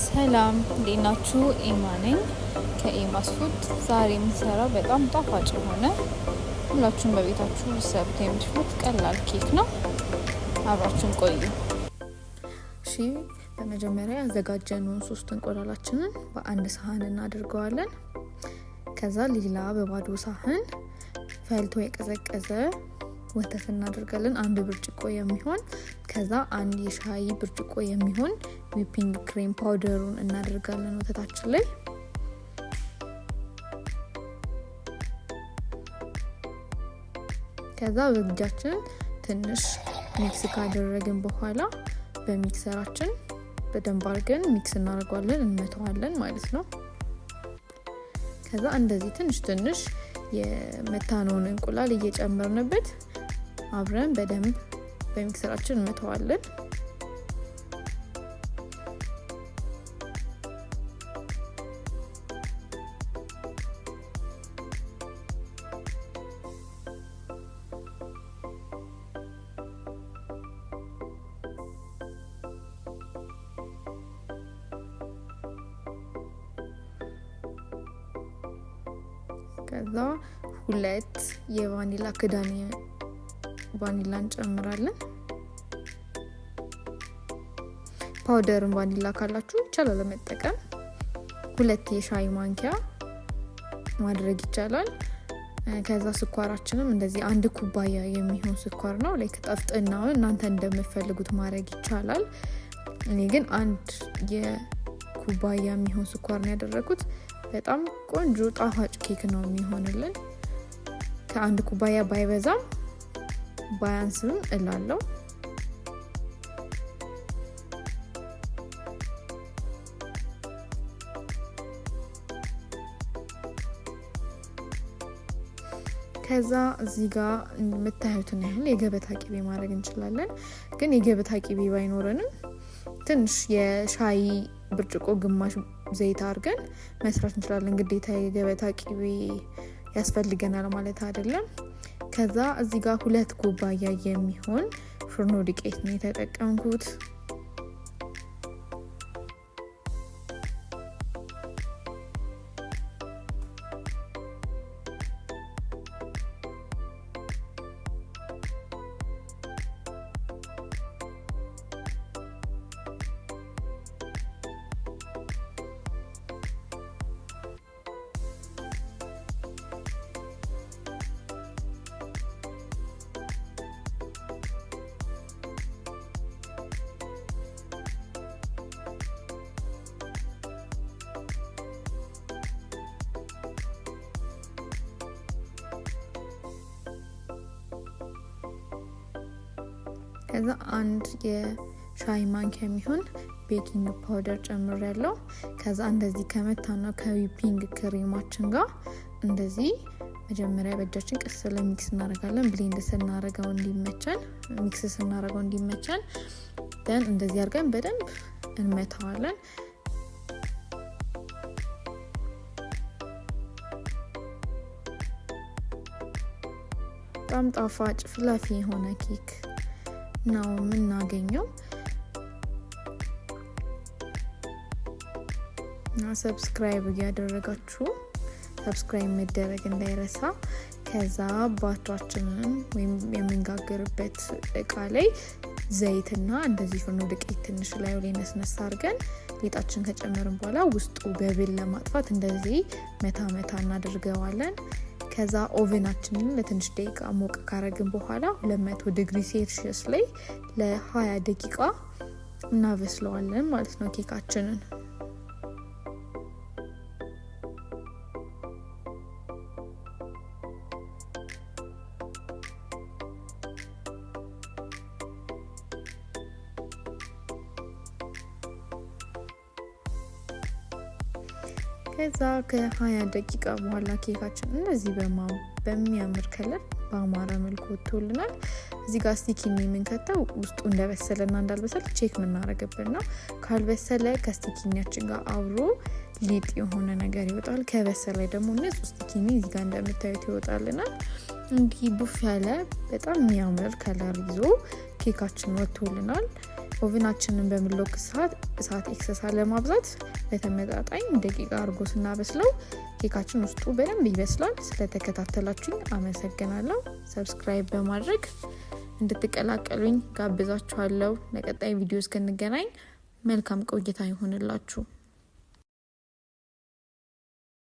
ሰላም እንዴት ናችሁ? ኤማ ነኝ ከኤማስ ፉድ። ዛሬ የምሰራው በጣም ጣፋጭ የሆነ ሁላችሁም በቤታችሁ ልትሰሩት የምትችሉት ቀላል ኬክ ነው። አብራችሁን ቆዩ። እሺ፣ በመጀመሪያ ያዘጋጀነውን 3 እንቁላላችንን በአንድ ሳህን እናደርገዋለን። ከዛ ሌላ በባዶ ሳህን ፈልቶ የቀዘቀዘ ወተት እናደርጋለን፣ 1 ብርጭቆ የሚሆን። ከዛ 1 የሻይ ብርጭቆ የሚሆን ዊፒንግ ክሬም ፓውደሩን እናደርጋለን ወተታችን ላይ። ከዛ በእጃችን ትንሽ ሚክስ ካደረግን በኋላ በሚክሰራችን በደንብ አድርገን ሚክስ እናደርጋለን፣ እንመታዋለን ማለት ነው። ከዛ እንደዚህ ትንሽ የመታነውን እንቁላል እየጨመርንበት አብረን በደንብ በሚክሰራችን እንመታዋለን። ከዛ 2 የቫኒላ ክዳን ቫኒላ እንጨምራለን። ፓውደርን ቫኒላ ካላችሁ ይቻላል ለመጠቀም። 2 የሻይ ማንኪያ ማድረግ ይቻላል። ከዛ ስኳራችንም እንደዚህ 1 ኩባያ የሚሆን ስኳር ነው። ላይ ከጣፍጥናውን እናንተ እንደምትፈልጉት ማድረግ ይቻላል። እኔ ግን 1 የኩባያ የሚሆን ስኳር ነው ያደረኩት። በጣም ቆንጆ ጣፋጭ ኬክ ነው የሚሆንልን። ከ1 ኩባያ ባይበዛም ባያንስም እላለሁ። ከዛ እዚህ ጋር የምታዩትን ያህል የገበታ ቂቤ ማድረግ እንችላለን። ግን የገበታ ቂቤ ባይኖረንም ትንሽ የሻይ ብርጭቆ ግማሽ ዘይት አድርገን መስራት እንችላለን። ግዴታ የገበታ ቂቤ ያስፈልገናል ማለት አይደለም። ከዛ እዚህ ጋር 2 ኩባያ የሚሆን ፍርኖ ዱቄት ነው የተጠቀምኩት። ከዛ 1 የሻይ ማንኪያ የሚሆን ቤኪንግ ፓውደር ጨምሬያለሁ። ከዛ እንደዚህ ከመታና ከዊፒንግ ክሬማችን ጋር እንደዚህ መጀመሪያ በእጃችን ቀስ ብለን ሚክስ እናደርጋለን። ብሌንድ ስናደርገው እንዲመቸን ደን እንደዚህ አድርገን በደንብ እንመታዋለን። በጣም ጣፋጭ ፍላፊ የሆነ ኬክ ነው የምናገኘው። ሰብስክራይብ እያደረጋችሁ ሰብስክራይብ መደረግ እንዳይረሳ። ከዛ ባቷችንን ወይም የምንጋገርበት እቃ ላይ ዘይትና እንደዚህ ፍርኖ ዱቄት ትንሽ ላይ ነስነስ አድርገን ሊጣችን ከጨመርን በኋላ ውስጡ በብል ለማጥፋት እንደዚህ መታ እናደርገዋለን። ከዛ ኦቨናችንን ለትንሽ ደቂቃ ሞቅ ካረግን በኋላ 200 ዲግሪ ሴልሺየስ ላይ ለ20 ደቂቃ እናበስለዋለን ማለት ነው ኬካችንን። ከዛ ከ20 ደቂቃ በኋላ ኬካችን እንደዚህ በሚያምር ከለር በአማራ መልኩ ወጥቶልናል። እዚህ ጋር ስቲኪኒ የምንከተው ውስጡ እንደበሰለና እንዳልበሰለ ቼክ የምናደርግበት ነው። ካልበሰለ ከስቲኪኒያችን ጋር አብሮ ሊጥ የሆነ ነገር ይወጣል። ከበሰለ ደግሞ ንጹህ ስቲኪኒ እዚህ ጋር እንደምታዩት ይወጣልናል። እንዲህ ቡፍ ያለ በጣም የሚያምር ከለር ይዞ ኬካችን ወጥቶልናል። ኦቨናችንን በምንለኩ ሰዓት እሳት ኤክሰስ አለማብዛት በተመጣጣኝ ደቂቃ አድርጎ ስናበስለው ኬካችን ውስጡ በደንብ ይበስላል። ስለተከታተላችሁኝ አመሰግናለሁ። ሰብስክራይብ በማድረግ እንድትቀላቀሉኝ ጋብዛችኋለሁ። ለቀጣይ ቪዲዮ እስክንገናኝ መልካም ቆይታ ይሁንላችሁ።